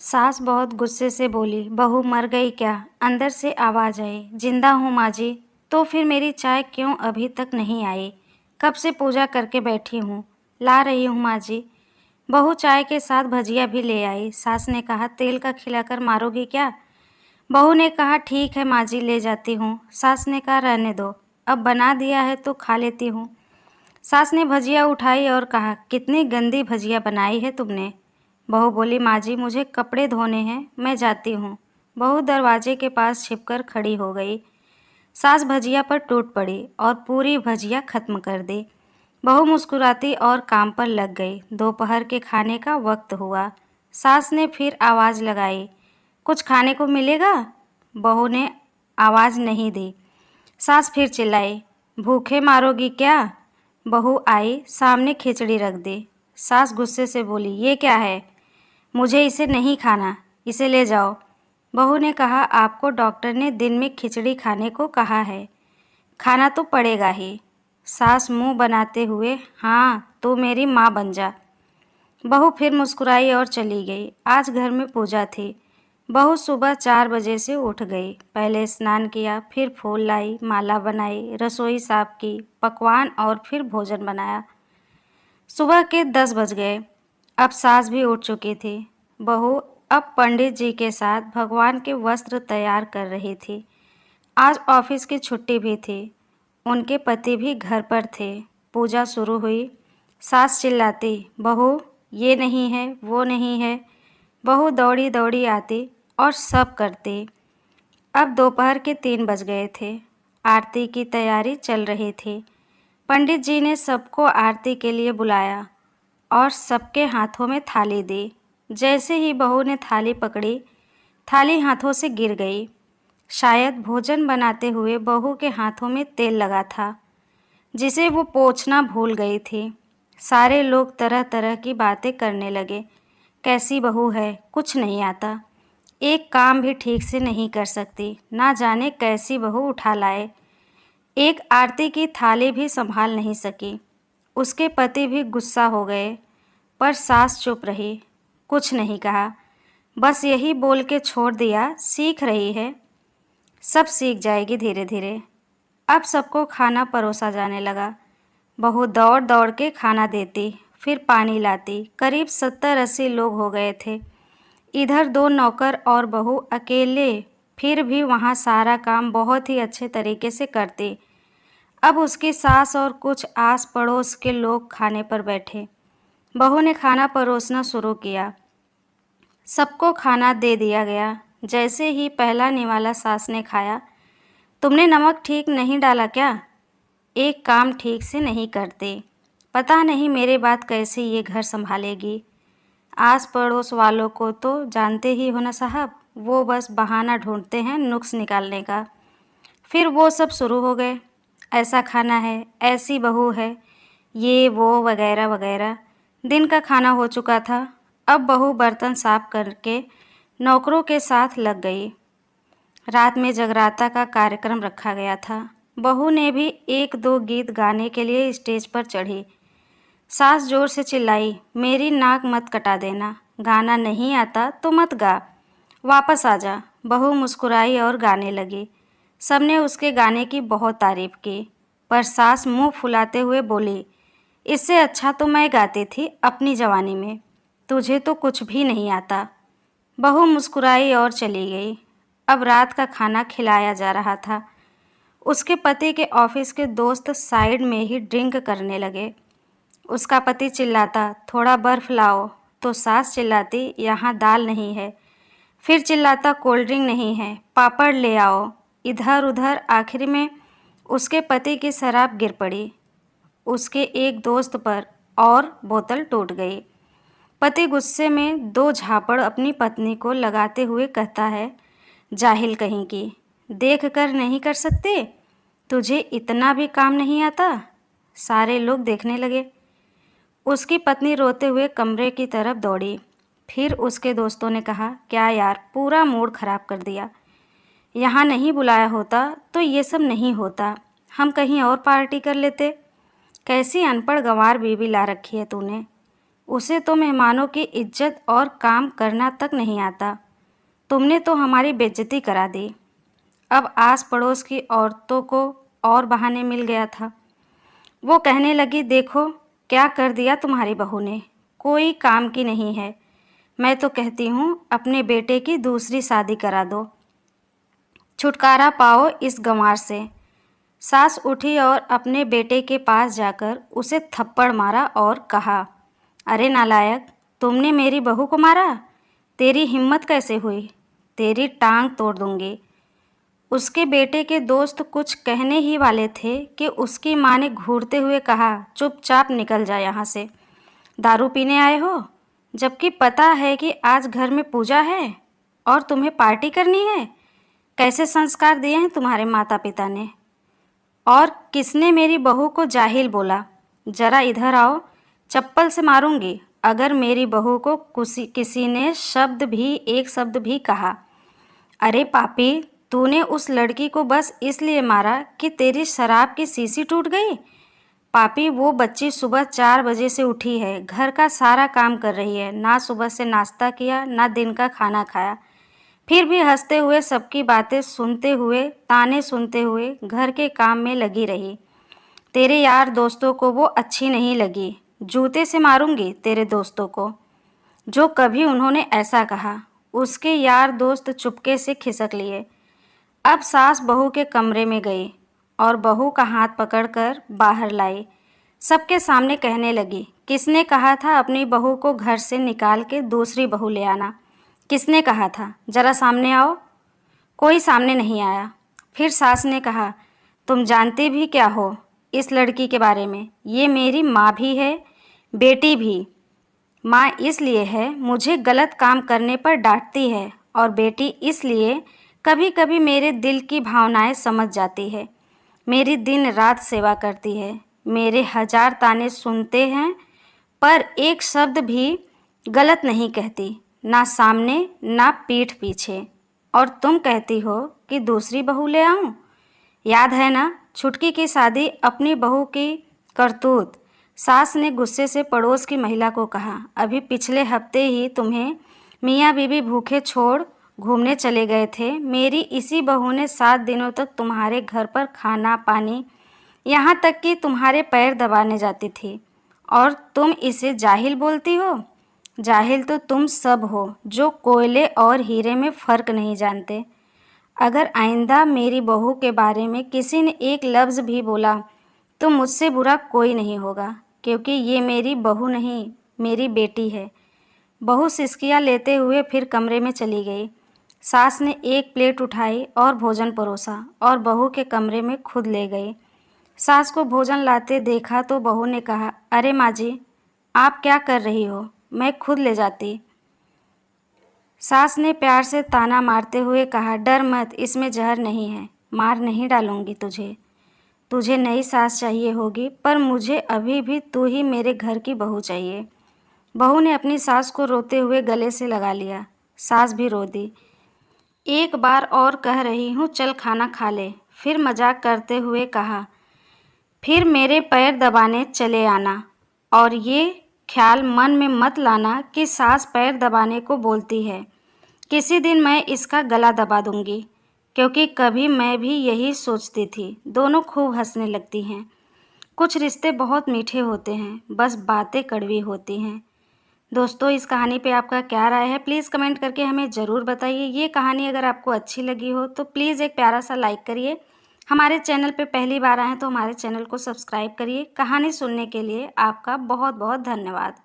सास बहुत गुस्से से बोली, बहू मर गई क्या? अंदर से आवाज आई, जिंदा हूँ माँ जी। तो फिर मेरी चाय क्यों अभी तक नहीं आई? कब से पूजा करके बैठी हूँ, ला रही हूँ माँ जी। बहू चाय के साथ भजिया भी ले आई। सास ने कहा, तेल का खिलाकर मारोगी क्या? बहू ने कहा, ठीक है माँ जी, ले जाती हूँ। सास ने कहा, रहने दो, अब बना दिया है तो खा लेती हूँ। सास ने भजिया उठाई और कहा, कितनी गंदी भजिया बनाई है तुमने। बहू बोली, माँ जी मुझे कपड़े धोने हैं, मैं जाती हूँ। बहू दरवाजे के पास छिपकर खड़ी हो गई। सास भजिया पर टूट पड़ी और पूरी भजिया खत्म कर दी। बहू मुस्कुराती और काम पर लग गई। दोपहर के खाने का वक्त हुआ। सास ने फिर आवाज़ लगाई, कुछ खाने को मिलेगा? बहू ने आवाज़ नहीं दी। सास फिर चिल्लाई, भूखे मारोगी क्या? बहू आई, सामने खिचड़ी रख दी। सास गुस्से से बोली, ये क्या है? मुझे इसे नहीं खाना, इसे ले जाओ। बहू ने कहा, आपको डॉक्टर ने दिन में खिचड़ी खाने को कहा है, खाना तो पड़ेगा ही। सास मुंह बनाते हुए, हाँ तो मेरी माँ बन जा। बहू फिर मुस्कुराई और चली गई। आज घर में पूजा थी। बहू सुबह 4 बजे से उठ गई। पहले स्नान किया, फिर फूल लाई, माला बनाई, रसोई साफ की, पकवान और फिर भोजन बनाया। सुबह के 10 बज गए। अब सास भी उठ चुकी थी। बहू अब पंडित जी के साथ भगवान के वस्त्र तैयार कर रही थी। आज ऑफिस की छुट्टी भी थी। उनके पति भी घर पर थे। पूजा शुरू हुई। सास चिल्लाती, बहू ये नहीं है, वो नहीं है। बहू दौड़ी दौड़ी आती और सब करती। अब दोपहर के 3 बज गए थे। आरती की तैयारी चल रही थी। पंडित जी ने सबको आरती के लिए बुलाया और सबके हाथों में थाली दी। जैसे ही बहू ने थाली पकड़ी, थाली हाथों से गिर गई। शायद भोजन बनाते हुए बहू के हाथों में तेल लगा था, जिसे वो पोंछना भूल गई थी। सारे लोग तरह तरह की बातें करने लगे। कैसी बहू है, कुछ नहीं आता, एक काम भी ठीक से नहीं कर सकती, ना जाने कैसी बहू उठा लाए। एक आरती की थाली भी संभाल नहीं सकी। उसके पति भी गुस्सा हो गए, पर सास चुप रही, कुछ नहीं कहा, बस यही बोल के छोड़ दिया, सीख रही है, सब सीख जाएगी धीरे धीरे। अब सबको खाना परोसा जाने लगा। बहू दौड़ दौड़ के खाना देती, फिर पानी लाती। करीब 70-80 लोग हो गए थे। इधर 2 नौकर और बहू अकेले, फिर भी वहाँ सारा काम बहुत ही अच्छे तरीके से करती। अब उसकी सास और कुछ आस पड़ोस के लोग खाने पर बैठे। बहू ने खाना परोसना शुरू किया। सबको खाना दे दिया गया। जैसे ही पहला निवाला सास ने खाया, तुमने नमक ठीक नहीं डाला क्या? एक काम ठीक से नहीं करते, पता नहीं मेरे बाद कैसे ये घर संभालेगी। आस पड़ोस वालों को तो जानते ही हो ना साहब, वो बस बहाना ढूंढते हैं नुक्स निकालने का। फिर वो सब शुरू हो गए, ऐसा खाना है, ऐसी बहू है, ये वो वगैरह वगैरह। दिन का खाना हो चुका था। अब बहू बर्तन साफ करके नौकरों के साथ लग गई। रात में जगराता का कार्यक्रम रखा गया था। बहू ने भी 1-2 गीत गाने के लिए स्टेज पर चढ़ी। सास जोर से चिल्लाई, मेरी नाक मत कटा देना, गाना नहीं आता तो मत गा, वापस आ जा। बहू मुस्कुराई और गाने लगी। सबने उसके गाने की बहुत तारीफ की, पर सास मुंह फुलाते हुए बोली, इससे अच्छा तो मैं गाती थी अपनी जवानी में, तुझे तो कुछ भी नहीं आता। बहू मुस्कुराई और चली गई। अब रात का खाना खिलाया जा रहा था। उसके पति के ऑफिस के दोस्त साइड में ही ड्रिंक करने लगे। उसका पति चिल्लाता, थोड़ा बर्फ़ लाओ, तो सास चिल्लाती, यहाँ दाल नहीं है। फिर चिल्लाता, कोल्ड ड्रिंक नहीं है, पापड़ ले आओ। इधर उधर आखिर में उसके पति की शराब गिर पड़ी उसके एक दोस्त पर और बोतल टूट गई। पति गुस्से में 2 झापड़ अपनी पत्नी को लगाते हुए कहता है, जाहिल कहीं की, देख कर नहीं कर सकते, तुझे इतना भी काम नहीं आता। सारे लोग देखने लगे। उसकी पत्नी रोते हुए कमरे की तरफ दौड़ी। फिर उसके दोस्तों ने कहा, क्या यार, पूरा मूड खराब कर दिया, यहाँ नहीं बुलाया होता तो ये सब नहीं होता, हम कहीं और पार्टी कर लेते। कैसी अनपढ़ गंवार बीवी ला रखी है तूने। उसे तो मेहमानों की इज्जत और काम करना तक नहीं आता। तुमने तो हमारी बेइज्जती करा दी। अब आस पड़ोस की औरतों को और बहाने मिल गया था। वो कहने लगी, देखो क्या कर दिया तुम्हारी बहू ने, कोई काम की नहीं है। मैं तो कहती हूँ अपने बेटे की दूसरी शादी करा दो, छुटकारा पाओ इस गंवार से। सास उठी और अपने बेटे के पास जाकर उसे थप्पड़ मारा और कहा, अरे नालायक, तुमने मेरी बहू को मारा? तेरी हिम्मत कैसे हुई? तेरी टांग तोड़ दूंगी। उसके बेटे के दोस्त कुछ कहने ही वाले थे कि उसकी माँ ने घूरते हुए कहा, चुपचाप निकल जा यहाँ से। दारू पीने आए हो, जबकि पता है कि आज घर में पूजा है और तुम्हें पार्टी करनी है। कैसे संस्कार दिए हैं तुम्हारे माता पिता ने? और किसने मेरी बहू को जाहिल बोला? जरा इधर आओ, चप्पल से मारूंगी अगर मेरी बहू को किसी ने एक शब्द भी कहा। अरे पापी, तूने उस लड़की को बस इसलिए मारा कि तेरी शराब की शीशी टूट गई? पापी, वो बच्ची सुबह 4 बजे से उठी है, घर का सारा काम कर रही है, ना सुबह से नाश्ता किया ना दिन का खाना खाया, फिर भी हंसते हुए सबकी बातें सुनते हुए, ताने सुनते हुए घर के काम में लगी रही। तेरे यार दोस्तों को वो अच्छी नहीं लगी। जूते से मारूंगी तेरे दोस्तों को जो कभी उन्होंने ऐसा कहा। उसके यार दोस्त चुपके से खिसक लिए। अब सास बहू के कमरे में गई और बहू का हाथ पकड़कर बाहर लाई। सबके सामने कहने लगी, किसने कहा था अपनी बहू को घर से निकाल के दूसरी बहू ले आना? किसने कहा था? जरा सामने आओ। कोई सामने नहीं आया। फिर सास ने कहा, तुम जानती भी क्या हो इस लड़की के बारे में? ये मेरी माँ भी है, बेटी भी। माँ इसलिए है मुझे गलत काम करने पर डांटती है, और बेटी इसलिए कभी कभी मेरे दिल की भावनाएं समझ जाती है। मेरी दिन रात सेवा करती है, मेरे 1000 ताने सुनते हैं, पर एक शब्द भी गलत नहीं कहती, ना सामने ना पीठ पीछे। और तुम कहती हो कि दूसरी बहू ले आऊं? याद है ना छुटकी की शादी, अपनी बहू की करतूत? सास ने गुस्से से पड़ोस की महिला को कहा, अभी पिछले हफ्ते ही तुम्हें मियाँ बीबी भूखे छोड़ घूमने चले गए थे। मेरी इसी बहू ने 7 दिनों तक तुम्हारे घर पर खाना पानी, यहाँ तक कि तुम्हारे पैर दबाने जाती थी, और तुम इसे जाहिल बोलती हो? जाहिल तो तुम सब हो जो कोयले और हीरे में फ़र्क नहीं जानते। अगर आइंदा मेरी बहू के बारे में किसी ने एक लफ्ज़ भी बोला तो मुझसे बुरा कोई नहीं होगा, क्योंकि ये मेरी बहू नहीं, मेरी बेटी है। बहू सिसकियाँ लेते हुए फिर कमरे में चली गई। सास ने एक प्लेट उठाई और भोजन परोसा और बहू के कमरे में खुद ले गई। सास को भोजन लाते देखा तो बहू ने कहा, अरे माँ जी, आप क्या कर रही हो? मैं खुद ले जाती। सास ने प्यार से ताना मारते हुए कहा, डर मत, इसमें जहर नहीं है, मार नहीं डालूंगी तुझे। तुझे नई सास चाहिए होगी, पर मुझे अभी भी तू ही मेरे घर की बहू चाहिए। बहू ने अपनी सास को रोते हुए गले से लगा लिया। सास भी रो दी। एक बार और कह रही हूँ, चल खाना खा ले। फिर मजाक करते हुए कहा, फिर मेरे पैर दबाने चले आना, और ये ख्याल मन में मत लाना कि सास पैर दबाने को बोलती है। किसी दिन मैं इसका गला दबा दूंगी, क्योंकि कभी मैं भी यही सोचती थी। दोनों खूब हंसने लगती हैं। कुछ रिश्ते बहुत मीठे होते हैं, बस बातें कड़वी होती हैं। दोस्तों, इस कहानी पे आपका क्या राय है? प्लीज़ कमेंट करके हमें ज़रूर बताइए। ये कहानी अगर आपको अच्छी लगी हो तो प्लीज़ एक प्यारा सा लाइक करिए। हमारे चैनल पे पहली बार आए हैं तो हमारे चैनल को सब्सक्राइब करिए। कहानी सुनने के लिए आपका बहुत बहुत धन्यवाद।